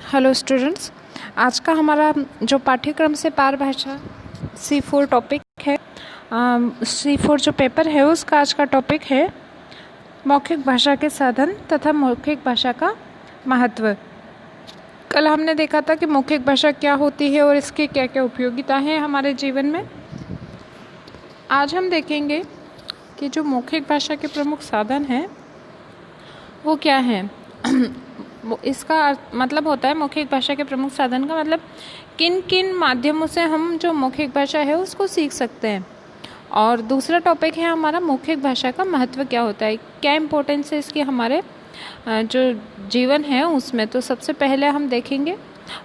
Hello students, आज का हमारा जो पाठ्यक्रम से पार भाषा C4 टॉपिक है। C4 जो पेपर है उसका आज का टॉपिक है मौखिक भाषा के साधन तथा मौखिक भाषा का महत्व। कल हमने देखा था कि मौखिक भाषा क्या होती है और इसकी क्या क्या उपयोगिता है हमारे जीवन में। आज हम देखेंगे कि जो मौखिक भाषा के प्रमुख साधन हैं वो क्या हैं। इसका मतलब होता है मौखिक भाषा के प्रमुख साधन का मतलब किन किन माध्यमों से हम जो मौखिक भाषा है उसको सीख सकते हैं। और दूसरा टॉपिक है हमारा मौखिक भाषा का महत्व क्या होता है, क्या इम्पोर्टेंस है इसकी हमारे जो जीवन है उसमें। तो सबसे पहले हम देखेंगे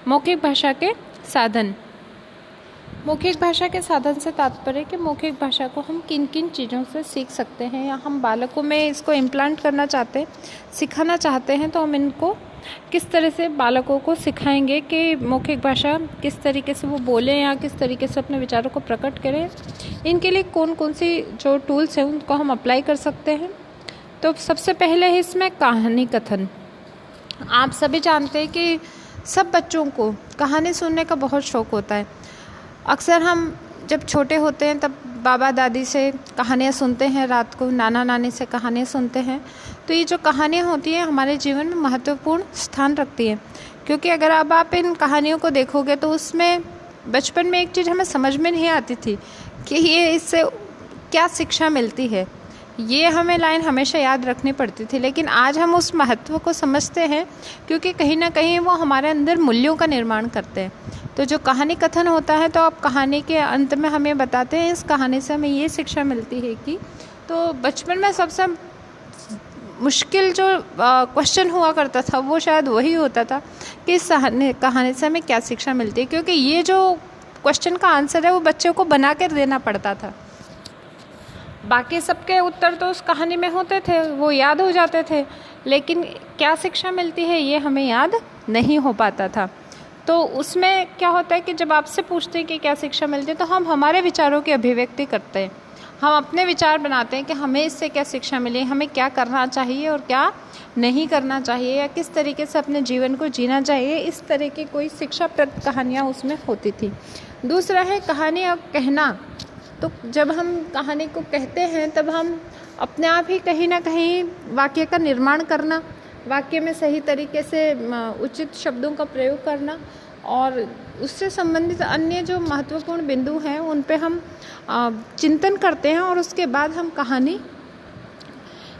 मौखिक भाषा के साधन। मौखिक भाषा के साधन से तात्पर्य कि मौखिक भाषा को हम किन किन चीज़ों से सीख सकते हैं या हम बालकों में इसको इम्प्लांट करना चाहते हैं, सिखाना चाहते हैं, तो हम इनको किस तरह से बालकों को सिखाएंगे कि मौखिक भाषा किस तरीके से वो बोलें या किस तरीके से अपने विचारों को प्रकट करें। इनके लिए कौन कौन सी जो टूल्स हैं उनको हम अप्लाई कर सकते हैं। तो सबसे पहले है इसमें कहानी कथन। आप सभी जानते हैं कि सब बच्चों को कहानी सुनने का बहुत शौक़ होता है। अक्सर हम जब छोटे होते हैं तब बाबा दादी से कहानियाँ सुनते हैं, रात को नाना नानी से कहानियाँ सुनते हैं। तो ये जो कहानियाँ होती हैं हमारे जीवन में महत्वपूर्ण स्थान रखती हैं, क्योंकि अगर अब आप इन कहानियों को देखोगे तो उसमें बचपन में एक चीज़ हमें समझ में नहीं आती थी कि ये इससे क्या शिक्षा मिलती है। ये हमें लाइन हमेशा याद रखनी पड़ती थी, लेकिन आज हम उस महत्व को समझते हैं क्योंकि कहीं ना कहीं वो हमारे अंदर मूल्यों का निर्माण करते हैं। तो जो कहानी कथन होता है, तो आप कहानी के अंत में हमें बताते हैं इस कहानी से हमें ये शिक्षा मिलती है कि, तो बचपन में सबसे मुश्किल जो क्वेश्चन हुआ करता था वो शायद वही होता था कि इस कहानी से हमें क्या शिक्षा मिलती है, क्योंकि ये जो क्वेश्चन का आंसर है वो बच्चों को बना कर देना पड़ता था। बाकी सबके उत्तर तो उस कहानी में होते थे, वो याद हो जाते थे, लेकिन क्या शिक्षा मिलती है ये हमें याद नहीं हो पाता था। तो उसमें क्या होता है कि जब आपसे पूछते हैं कि क्या शिक्षा मिलती है, तो हम हमारे विचारों की अभिव्यक्ति करते हैं, हम अपने विचार बनाते हैं कि हमें इससे क्या शिक्षा मिली, हमें क्या करना चाहिए और क्या नहीं करना चाहिए, या किस तरीके से अपने जीवन को जीना चाहिए। इस तरह की कोई शिक्षाप्रद कहानियाँ उसमें होती थी। दूसरा है कहानी अब कहना। तो जब हम कहानी को कहते हैं तब हम अपने आप ही कहीं ना कहीं वाक्य का निर्माण करना, वाक्य में सही तरीके से उचित शब्दों का प्रयोग करना और उससे संबंधित अन्य जो महत्वपूर्ण बिंदु हैं उन पे हम चिंतन करते हैं और उसके बाद हम कहानी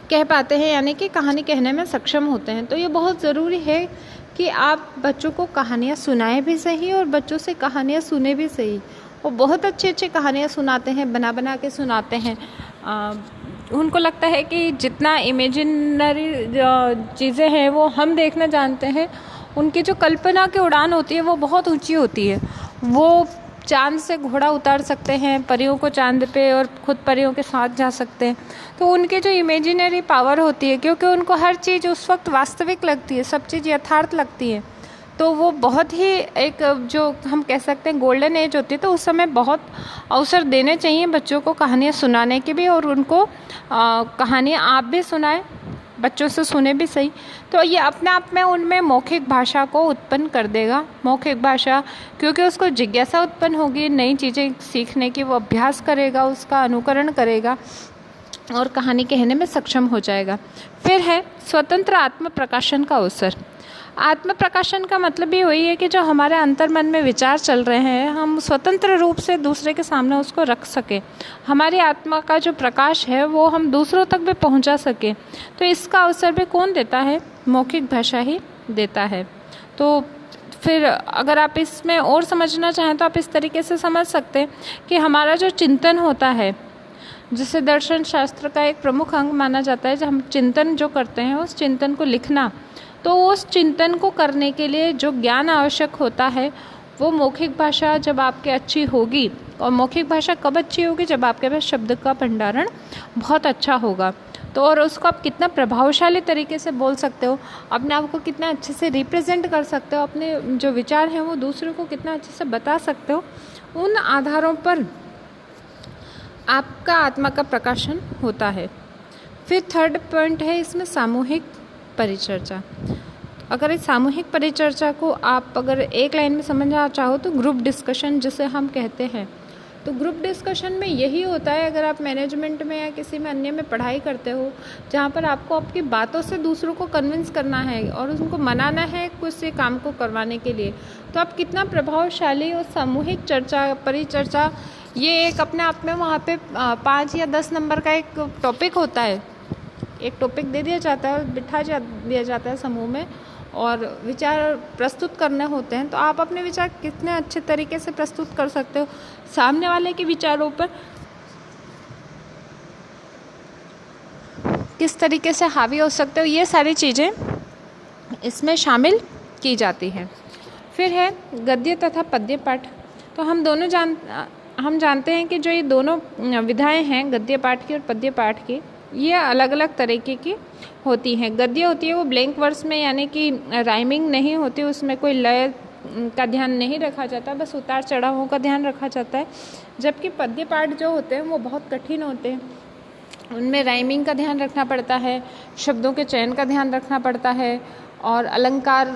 कह पाते हैं, यानी कि कहानी कहने में सक्षम होते हैं। तो ये बहुत ज़रूरी है कि आप बच्चों को कहानियाँ सुनाएं भी सही और बच्चों से कहानियाँ सुने भी सही। वो बहुत अच्छी अच्छी कहानियाँ सुनाते हैं, बना बना के सुनाते हैं। उनको लगता है कि जितना इमेजिनरी चीज़ें हैं वो हम देखना जानते हैं, उनकी जो कल्पना की उड़ान होती है वो बहुत ऊंची होती है। वो चांद से घोड़ा उतार सकते हैं, परियों को चांद पे, और खुद परियों के साथ जा सकते हैं। तो उनकी जो इमेजिनरी पावर होती है, क्योंकि उनको हर चीज़ उस वक्त वास्तविक लगती है, सब चीज़ यथार्थ लगती है, तो वो बहुत ही एक जो हम कह सकते हैं गोल्डन एज होती है। तो उस समय बहुत अवसर देने चाहिए बच्चों को कहानियाँ सुनाने के भी, और उनको कहानियाँ आप भी सुनाएं, बच्चों से सुने भी सही। तो ये अपने आप में उनमें मौखिक भाषा को उत्पन्न कर देगा। मौखिक भाषा, क्योंकि उसको जिज्ञासा उत्पन्न होगी नई चीज़ें सीखने की, वो अभ्यास करेगा, उसका अनुकरण करेगा और कहानी कहने में सक्षम हो जाएगा। फिर है स्वतंत्र आत्म प्रकाशन का अवसर। आत्म प्रकाशन का मतलब ही वही है कि जो हमारे अंतर मन में विचार चल रहे हैं हम स्वतंत्र रूप से दूसरे के सामने उसको रख सकें। हमारी आत्मा का जो प्रकाश है वो हम दूसरों तक भी पहुंचा सकें। तो इसका अवसर भी कौन देता है? मौखिक भाषा ही देता है। तो फिर अगर आप इसमें और समझना चाहें तो आप इस तरीके से समझ सकते हैं कि हमारा जो चिंतन होता है, जिसे दर्शन शास्त्र का एक प्रमुख अंग माना जाता है, जब हम चिंतन जो करते हैं उस चिंतन को लिखना, तो उस चिंतन को करने के लिए जो ज्ञान आवश्यक होता है वो मौखिक भाषा जब आपके अच्छी होगी, और मौखिक भाषा कब अच्छी होगी? जब आपके पास शब्द का भंडारण बहुत अच्छा होगा। तो और उसको आप कितना प्रभावशाली तरीके से बोल सकते हो, अपने आप को कितना अच्छे से रिप्रेजेंट कर सकते हो, अपने जो विचार हैं वो दूसरों को कितना अच्छे से बता सकते हो, उन आधारों पर आपका आत्मा का प्रकाशन होता है। फिर थर्ड पॉइंट है इसमें सामूहिक परिचर्चा। अगर इस सामूहिक परिचर्चा को आप अगर एक लाइन में समझना चाहो तो ग्रुप डिस्कशन जिसे हम कहते हैं, तो ग्रुप डिस्कशन में यही होता है, अगर आप मैनेजमेंट में या किसी में अन्य में पढ़ाई करते हो जहाँ पर आपको आपकी बातों से दूसरों को कन्विंस करना है और उनको मनाना है किसी काम को करवाने के लिए, तो आप कितना प्रभावशाली और सामूहिक चर्चा परिचर्चा, ये एक अपने आप में वहाँ पे 5 या 10 नंबर का एक टॉपिक होता है। एक टॉपिक दे दिया जाता है और बिठा दिया जाता है समूह में और विचार प्रस्तुत करने होते हैं, तो आप अपने विचार कितने अच्छे तरीके से प्रस्तुत कर सकते हो, सामने वाले के विचारों पर किस तरीके से हावी हो सकते हो, ये सारी चीज़ें इसमें शामिल की जाती हैं। फिर है गद्य तथा पद्य पाठ। तो हम जानते हैं कि जो ये दोनों विधाएं हैं गद्य पाठ की और पद्य पाठ की, ये अलग अलग तरीके की होती हैं। गद्य होती है वो ब्लैंक वर्स में, यानी कि राइमिंग नहीं होती, उसमें कोई लय का ध्यान नहीं रखा जाता, बस उतार चढ़ावों का ध्यान रखा जाता है। जबकि पद्य पाठ जो होते हैं वो बहुत कठिन होते हैं, उनमें राइमिंग का ध्यान रखना पड़ता है, शब्दों के चयन का ध्यान रखना पड़ता है और अलंकार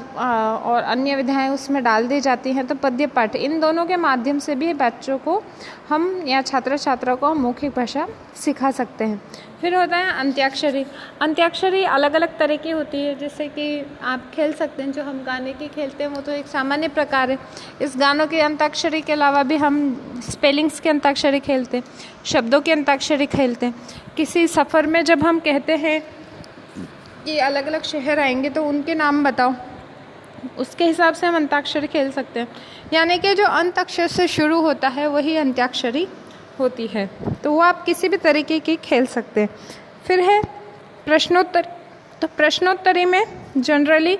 और अन्य विधाएं उसमें डाल दी जाती हैं। तो पद्य पाठ इन दोनों के माध्यम से भी बच्चों को हम या छात्र छात्रा को हम मौखिक भाषा सिखा सकते हैं। फिर होता है अंत्याक्षरी। अंत्याक्षरी अलग अलग तरह की होती है, जैसे कि आप खेल सकते हैं, जो हम गाने की खेलते हैं वो तो एक सामान्य प्रकार है। इस गानों की अंताक्षरी के अलावा भी हम स्पेलिंग्स की अंताक्षरी खेलते हैं, शब्दों की अंताक्षरी खेलते हैं। किसी सफ़र में जब हम कहते हैं कि अलग अलग शहर आएंगे तो उनके नाम बताओ, उसके हिसाब से हम अंताक्षरी खेल सकते हैं। यानी कि जो अंत अक्षर से शुरू होता है वही अंत्याक्षरी होती है, तो वो आप किसी भी तरीके की खेल सकते हैं। फिर है प्रश्नोत्तर। तो प्रश्नोत्तरी में जनरली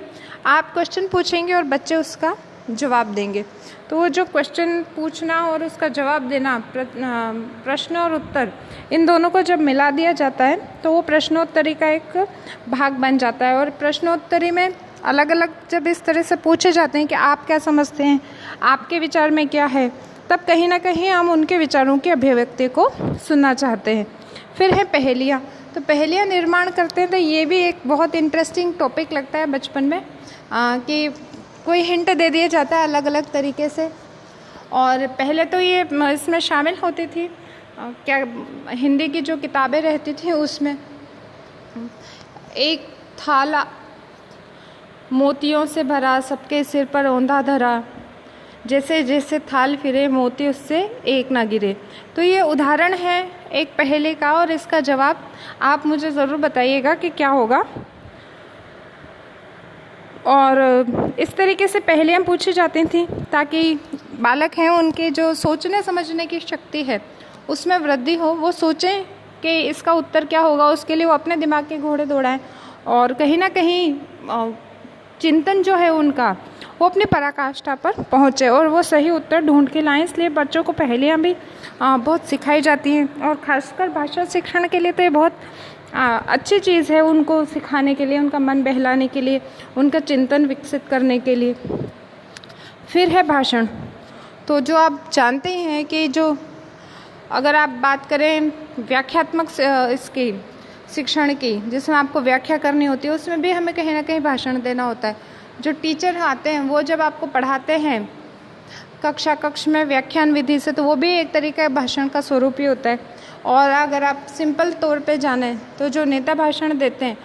आप क्वेश्चन पूछेंगे और बच्चे उसका जवाब देंगे, तो वो जो क्वेश्चन पूछना और उसका जवाब देना, प्रश्न और उत्तर, इन दोनों को जब मिला दिया जाता है तो वो प्रश्नोत्तरी का एक भाग बन जाता है। और प्रश्नोत्तरी में अलग अलग जब इस तरह से पूछे जाते हैं कि आप क्या समझते हैं, आपके विचार में क्या है, तब कहीं ना कहीं हम उनके विचारों की अभिव्यक्ति को सुनना चाहते हैं। फिर है पहेलियाँ। तो पहेलियाँ निर्माण करते हैं, तो ये भी एक बहुत इंटरेस्टिंग टॉपिक लगता है बचपन में, कि कोई हिंट दे दिया जाता है अलग अलग तरीके से। और पहले तो ये इसमें शामिल होती थी क्या, हिंदी की जो किताबें रहती थी उसमें एक थाला मोतियों से भरा, सबके सिर पर औंधा धरा, जैसे जैसे थाल फिरे मोती उससे एक ना गिरे। तो ये उदाहरण है एक पहेली का और इसका जवाब आप मुझे ज़रूर बताइएगा कि क्या होगा। और इस तरीके से पहेलियाँ पूछी जाती थी ताकि बालक हैं उनके जो सोचने समझने की शक्ति है उसमें वृद्धि हो, वो सोचें कि इसका उत्तर क्या होगा, उसके लिए वो अपने दिमाग के घोड़े दौड़ाएं और कहीं ना कहीं चिंतन जो है उनका वो अपनी पराकाष्ठा पर पहुँचे और वो सही उत्तर ढूंढ के लाएं। इसलिए बच्चों को पहेलियाँ भी बहुत सिखाई जाती हैं और ख़ासकर भाषा शिक्षण के लिए तो ये बहुत अच्छी चीज़ है, उनको सिखाने के लिए, उनका मन बहलाने के लिए, उनका चिंतन विकसित करने के लिए। फिर है भाषण। तो जो आप जानते हैं कि जो अगर आप बात करें व्याख्यात्मक इसकी शिक्षण की, जिसमें आपको व्याख्या करनी होती है, उसमें भी हमें कहीं ना कहीं भाषण देना होता है। जो टीचर आते हैं वो जब आपको पढ़ाते हैं कक्ष में व्याख्यान विधि से, तो वो भी एक तरीका भाषण का स्वरूप ही होता है। और अगर आप सिंपल तौर पे जानें तो जो नेता भाषण देते हैं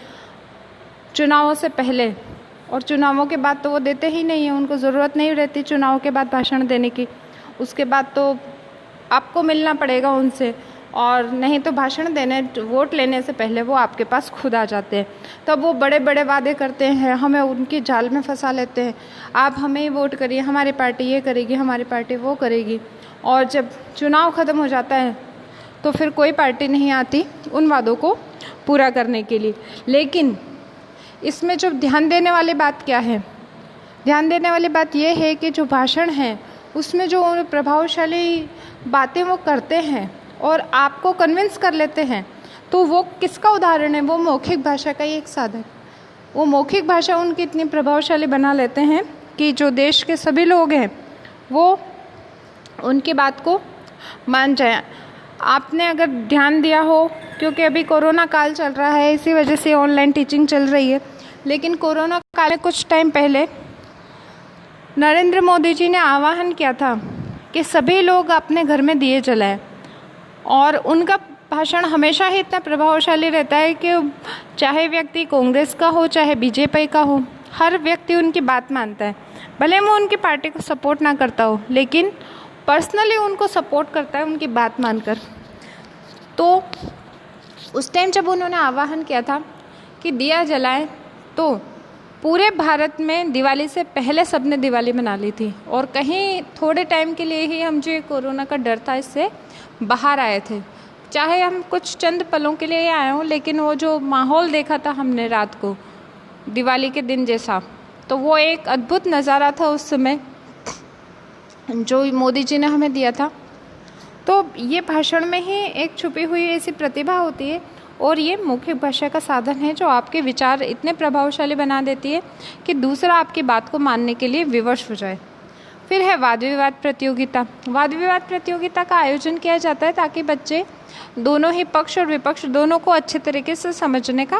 चुनावों से पहले और चुनावों के बाद, तो वो देते ही नहीं हैं, उनको ज़रूरत नहीं रहती चुनाव के बाद भाषण देने की। उसके बाद तो आपको मिलना पड़ेगा उनसे, और नहीं तो भाषण देने, वोट लेने से पहले वो आपके पास खुद आ जाते हैं। तब वो बड़े बड़े वादे करते हैं, हमें उनकी जाल में फंसा लेते हैं, आप हमें ही वोट करिए, हमारी पार्टी ये करेगी, हमारी पार्टी वो करेगी। और जब चुनाव ख़त्म हो जाता है तो फिर कोई पार्टी नहीं आती उन वादों को पूरा करने के लिए। लेकिन इसमें जो ध्यान देने वाली बात क्या है, ध्यान देने वाली बात ये है कि जो भाषण है उसमें जो प्रभावशाली बातें वो करते हैं और आपको कन्विंस कर लेते हैं, तो वो किसका उदाहरण है, वो मौखिक भाषा का ही एक साधन। वो मौखिक भाषा उनकी इतनी प्रभावशाली बना लेते हैं कि जो देश के सभी लोग हैं वो उनकी बात को मान जाए। आपने अगर ध्यान दिया हो, क्योंकि अभी कोरोना काल चल रहा है, इसी वजह से ऑनलाइन टीचिंग चल रही है, लेकिन कोरोना काल में कुछ टाइम पहले नरेंद्र मोदी जी ने आह्वान किया था कि सभी लोग अपने घर में दिए जलाएं, और उनका भाषण हमेशा ही इतना प्रभावशाली रहता है कि चाहे व्यक्ति कांग्रेस का हो चाहे बीजेपी का हो, हर व्यक्ति उनकी बात मानता है। भले वो उनकी पार्टी को सपोर्ट ना करता हो, लेकिन पर्सनली उनको सपोर्ट करता है उनकी बात मानकर। तो उस टाइम जब उन्होंने आह्वान किया था कि दिया जलाएं, तो पूरे भारत में दिवाली से पहले सबने दिवाली मना ली थी, और कहीं थोड़े टाइम के लिए ही हम जो कोरोना का डर था इससे बाहर आए थे। चाहे हम कुछ चंद पलों के लिए आए हों, लेकिन वो जो माहौल देखा था हमने रात को दिवाली के दिन जैसा, तो वो एक अद्भुत नज़ारा था उस समय जो मोदी जी ने हमें दिया था। तो ये भाषण में ही एक छुपी हुई ऐसी प्रतिभा होती है, और ये मौखिक भाषा का साधन है जो आपके विचार इतने प्रभावशाली बना देती है कि दूसरा आपकी बात को मानने के लिए विवश हो जाए। फिर है वाद विवाद प्रतियोगिता। वाद विवाद प्रतियोगिता का आयोजन किया जाता है ताकि बच्चे दोनों ही पक्ष और विपक्ष दोनों को अच्छे तरीके से समझने का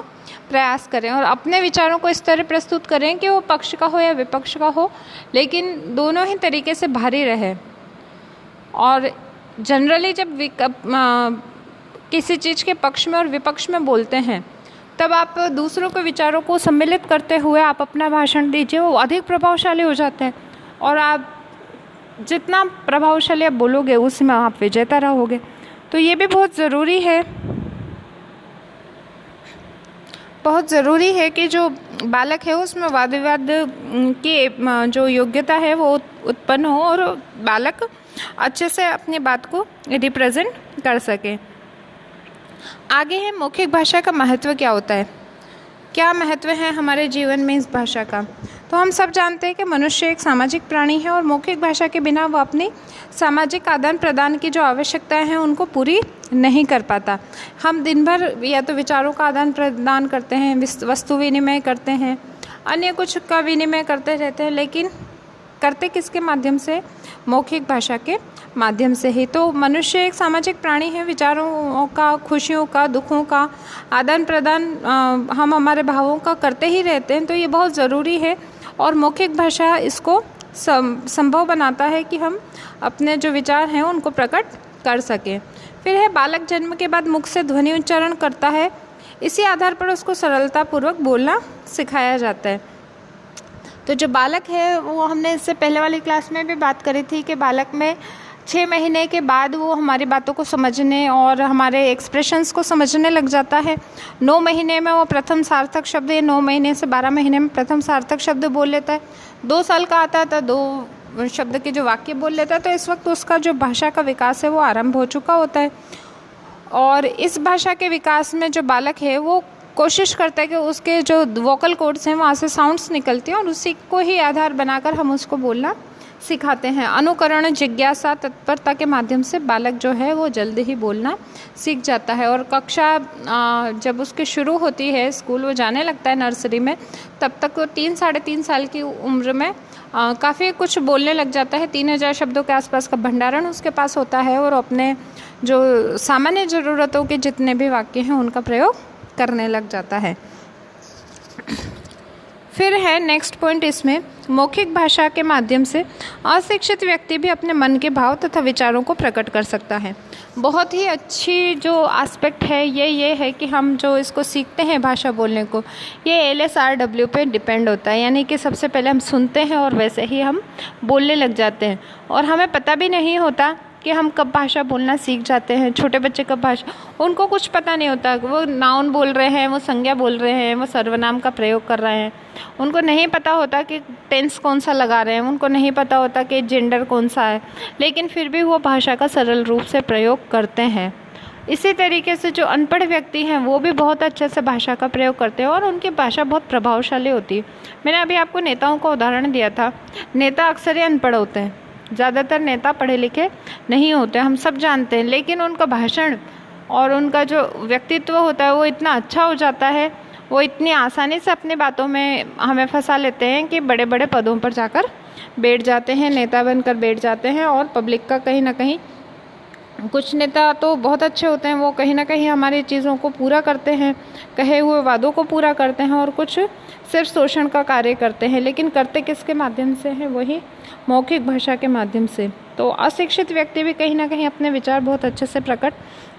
प्रयास करें और अपने विचारों को इस तरह प्रस्तुत करें कि वो पक्ष का हो या विपक्ष का हो, लेकिन दोनों ही तरीके से भारी रहे। और जनरली जब किसी चीज़ के पक्ष में और विपक्ष में बोलते हैं, तब आप दूसरों के विचारों को सम्मिलित करते हुए आप अपना भाषण दीजिए, वो अधिक प्रभावशाली हो जाता है, और आप जितना प्रभावशाली आप बोलोगे उसमें आप विजेता रहोगे। तो ये भी बहुत ज़रूरी है कि जो बालक है उसमें वाद विवाद की जो योग्यता है वो उत्पन्न हो और बालक अच्छे से अपनी बात को रिप्रेजेंट कर सके। आगे है मौखिक भाषा का महत्व क्या होता है, क्या महत्व है हमारे जीवन में इस भाषा का। तो हम सब जानते हैं कि मनुष्य एक सामाजिक प्राणी है और मौखिक भाषा के बिना वो अपनी सामाजिक आदान प्रदान की जो आवश्यकताएं हैं उनको पूरी नहीं कर पाता। हम दिन भर या तो विचारों का आदान प्रदान करते हैं, वस्तु विनिमय करते हैं, अन्य कुछ का विनिमय करते रहते हैं, लेकिन करते किसके माध्यम से? मौखिक भाषा के माध्यम से ही। तो मनुष्य एक सामाजिक प्राणी है, विचारों का, खुशियों का, दुखों का आदान प्रदान हम हमारे भावों का करते ही रहते हैं। तो ये बहुत ज़रूरी है और मौखिक भाषा इसको संभव बनाता है कि हम अपने जो विचार हैं उनको प्रकट कर सकें। फिर है बालक जन्म के बाद मुख से ध्वनि उच्चारण करता है, इसी आधार पर उसको सरलतापूर्वक बोलना सिखाया जाता है। तो जो बालक है वो हमने इससे पहले वाली क्लास में भी बात करी थी कि बालक में 6 महीने के बाद वो हमारी बातों को समझने और हमारे एक्सप्रेशंस को समझने लग जाता है। 9 महीने में वो प्रथम सार्थक शब्द, या 9 महीने से 12 महीने में प्रथम सार्थक शब्द बोल लेता है। 2 साल का आता है तो 2 शब्द के जो वाक्य बोल लेता है। तो इस वक्त उसका जो भाषा का विकास है वो आरंभ हो चुका होता है। और इस भाषा के विकास में जो बालक है वो कोशिश करता है कि उसके जो वोकल कोड्स हैं वहाँ से साउंड्स निकलते हैं और उसी को ही आधार बनाकर हम उसको बोलना सिखाते हैं। अनुकरण, जिज्ञासा, तत्परता के माध्यम से बालक जो है वो जल्दी ही बोलना सीख जाता है। और कक्षा जब उसकी शुरू होती है, स्कूल वो जाने लगता है नर्सरी में, तब तक वो 3 साढ़े 3 साल की उम्र में काफ़ी कुछ बोलने लग जाता है। 3000 शब्दों के आसपास का भंडारण उसके पास होता है और अपने जो सामान्य ज़रूरतों के जितने भी वाक्य हैं उनका प्रयोग करने लग जाता है। फिर है नेक्स्ट पॉइंट इसमें, मौखिक भाषा के माध्यम से अशिक्षित व्यक्ति भी अपने मन के भाव तथा विचारों को प्रकट कर सकता है। बहुत ही अच्छी जो एस्पेक्ट है ये है कि हम जो इसको सीखते हैं भाषा बोलने को, ये LSRW पे डिपेंड होता है। यानी कि सबसे पहले हम सुनते हैं और वैसे ही हम बोलने लग जाते हैं और हमें पता भी नहीं होता कि हम कब भाषा बोलना सीख जाते हैं। छोटे बच्चे कब भाषा, उनको कुछ पता नहीं होता, वो नाउन बोल रहे हैं, वो संज्ञा बोल रहे हैं, वो सर्वनाम का प्रयोग कर रहे हैं, उनको नहीं पता होता कि टेंस कौन सा लगा रहे हैं, उनको नहीं पता होता कि जेंडर कौन सा है, लेकिन फिर भी वो भाषा का सरल रूप से प्रयोग करते हैं। इसी तरीके से जो अनपढ़ व्यक्ति हैं वो भी बहुत अच्छे से भाषा का प्रयोग करते हैं और उनकी भाषा बहुत प्रभावशाली होती है। मैंने अभी आपको नेताओं का उदाहरण दिया था। नेता अक्सर ही अनपढ़ होते हैं, ज़्यादातर नेता पढ़े लिखे नहीं होते, हम सब जानते हैं, लेकिन उनका भाषण और उनका जो व्यक्तित्व होता है वो इतना अच्छा हो जाता है, वो इतनी आसानी से अपनी बातों में हमें फंसा लेते हैं कि बड़े बड़े पदों पर जाकर बैठ जाते हैं, नेता बनकर बैठ जाते हैं और पब्लिक का कहीं ना कहीं कुछ नेता तो बहुत अच्छे होते हैं, वो कहीं ना कहीं हमारी चीज़ों को पूरा करते हैं, कहे हुए वादों को पूरा करते हैं, और कुछ सिर्फ शोषण का कार्य करते हैं। लेकिन करते किसके माध्यम से हैं? वही मौखिक भाषा के माध्यम से। तो अशिक्षित व्यक्ति भी कहीं ना कहीं अपने विचार बहुत अच्छे से प्रकट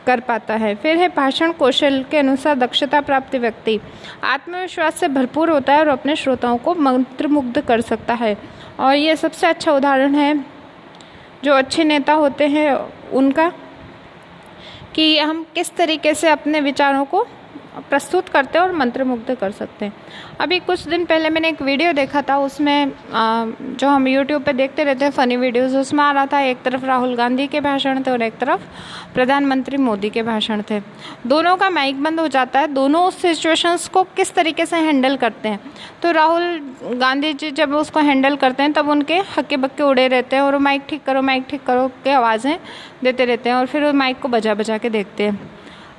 कर पाता है। फिर है भाषण कौशल के अनुसार दक्षता प्राप्त व्यक्ति आत्मविश्वास से भरपूर होता है और अपने श्रोताओं को मंत्रमुग्ध कर सकता है। और ये सबसे अच्छा उदाहरण है जो अच्छे नेता होते हैं उनका, कि हम किस तरीके से अपने विचारों को प्रस्तुत करते हैं और मंत्रमुग्ध कर सकते हैं। अभी कुछ दिन पहले मैंने एक वीडियो देखा था, उसमें जो हम यूट्यूब पे देखते रहते हैं फ़नी वीडियोज़, उसमें आ रहा था एक तरफ राहुल गांधी के भाषण थे और एक तरफ प्रधानमंत्री मोदी के भाषण थे। दोनों का माइक बंद हो जाता है, दोनों उस सिचुएशंस को किस तरीके से हैंडल करते हैं। तो राहुल गांधी जी जब उसको हैंडल करते हैं तब उनके हक्के बक्के उड़े रहते हैं और माइक ठीक करो के आवाज़ें देते रहते हैं और फिर वो माइक को बजा बजा के देखते हैं।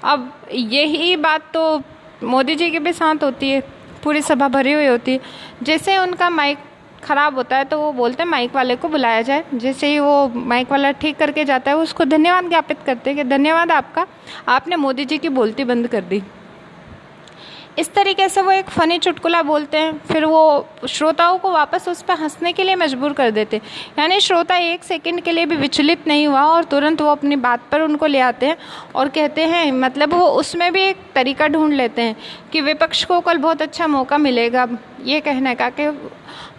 अब यही बात तो मोदी जी के भी साथ होती है, पूरी सभा भरी हुई होती है। जैसे उनका माइक ख़राब होता है तो वो बोलते हैं माइक वाले को बुलाया जाए। जैसे ही वो माइक वाला ठीक करके जाता है उसको धन्यवाद ज्ञापित करते हैं कि धन्यवाद आपका, आपने मोदी जी की बोलती बंद कर दी। इस तरीके से वो एक फ़नी चुटकुला बोलते हैं, फिर वो श्रोताओं को वापस उस पर हंसने के लिए मजबूर कर देते हैं। यानी श्रोता एक सेकंड के लिए भी विचलित नहीं हुआ और तुरंत वो अपनी बात पर उनको ले आते हैं और कहते हैं, मतलब वो उसमें भी एक तरीका ढूंढ लेते हैं कि विपक्ष को कल बहुत अच्छा मौका मिलेगा ये कहने का कि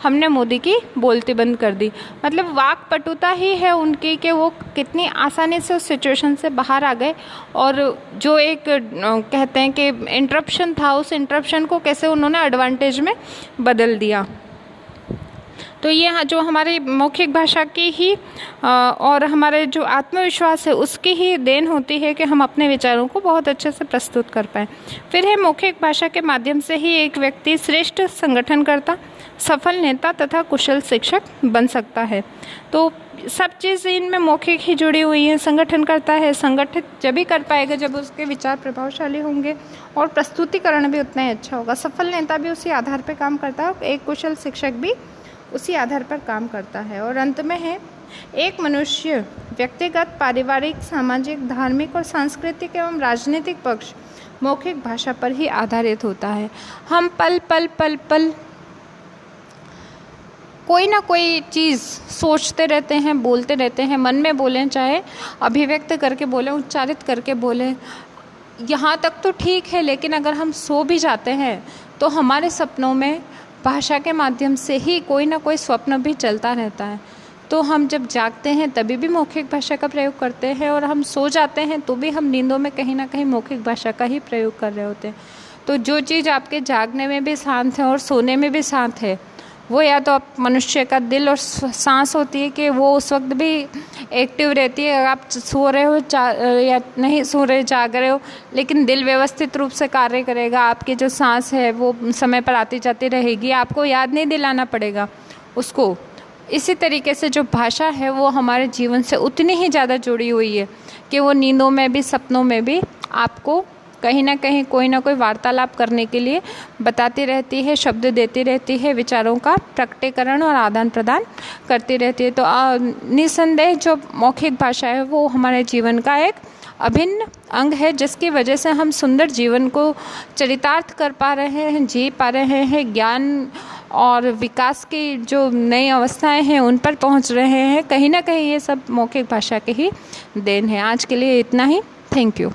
हमने मोदी की बोलती बंद कर दी। मतलब वाक पटुता ही है उनकी कि वो कितनी आसानी से उस सिचुएशन से बाहर आ गए और जो एक कहते हैं कि इंटरप्शन था, उस इंटरप्शन को कैसे उन्होंने एडवांटेज में बदल दिया। तो ये जो हमारी मौखिक भाषा की ही और हमारे जो आत्मविश्वास है उसकी ही देन होती है कि हम अपने विचारों को बहुत अच्छे से प्रस्तुत कर पाएँ। फिर है मौखिक भाषा के माध्यम से ही एक व्यक्ति श्रेष्ठ संगठनकर्ता, सफल नेता तथा कुशल शिक्षक बन सकता है। तो सब चीज़ इनमें मौखिक ही जुड़ी हुई है। संगठन करता है, संगठित जब भी कर पाएगा जब उसके विचार प्रभावशाली होंगे और प्रस्तुतिकरण भी उतना ही अच्छा होगा। सफल नेता भी उसी आधार पर काम करता है, एक कुशल शिक्षक भी उसी आधार पर काम करता है। और अंत में है एक मनुष्य व्यक्तिगत, पारिवारिक, सामाजिक, धार्मिक और सांस्कृतिक एवं राजनीतिक पक्ष मौखिक भाषा पर ही आधारित होता है। हम पल पल कोई ना कोई चीज़ सोचते रहते हैं, बोलते रहते हैं, मन में बोलें, चाहे अभिव्यक्त करके बोलें, उच्चारित करके बोलें, यहाँ तक तो ठीक है। लेकिन अगर हम सो भी जाते हैं तो हमारे सपनों में भाषा के माध्यम से ही कोई ना कोई स्वप्न भी चलता रहता है। तो हम जब जागते हैं तभी भी मौखिक भाषा का प्रयोग करते हैं और हम सो जाते हैं तो भी हम नींदों में कहीं ना कहीं मौखिक भाषा का ही प्रयोग कर रहे होते हैं। तो जो चीज़ आपके जागने में भी शांत है और सोने में भी शांत है, वो या तो आप मनुष्य का दिल और सांस होती है कि वो उस वक्त भी एक्टिव रहती है। अगर आप सो रहे हो या नहीं सो रहे, जाग रहे हो, लेकिन दिल व्यवस्थित रूप से कार्य करेगा। आपकी जो सांस है वो समय पर आती जाती रहेगी, आपको याद नहीं दिलाना पड़ेगा उसको। इसी तरीके से जो भाषा है वो हमारे जीवन से उतनी ही ज़्यादा जुड़ी हुई है कि वो नींदों में भी, सपनों में भी आपको कहीं ना कहीं कोई ना कोई वार्तालाप करने के लिए बताती रहती है, शब्द देती रहती है, विचारों का प्रकटीकरण और आदान प्रदान करती रहती है। तो निसंदेह जो मौखिक भाषा है वो हमारे जीवन का एक अभिन्न अंग है, जिसकी वजह से हम सुंदर जीवन को चरितार्थ कर पा रहे हैं, जी पा रहे हैं, ज्ञान और विकास की जो नई अवस्थाएं हैं उन पर पहुंच रहे हैं। कहीं ना कहीं ये सब मौखिक भाषा की ही देन है। आज के लिए इतना ही। Thank you.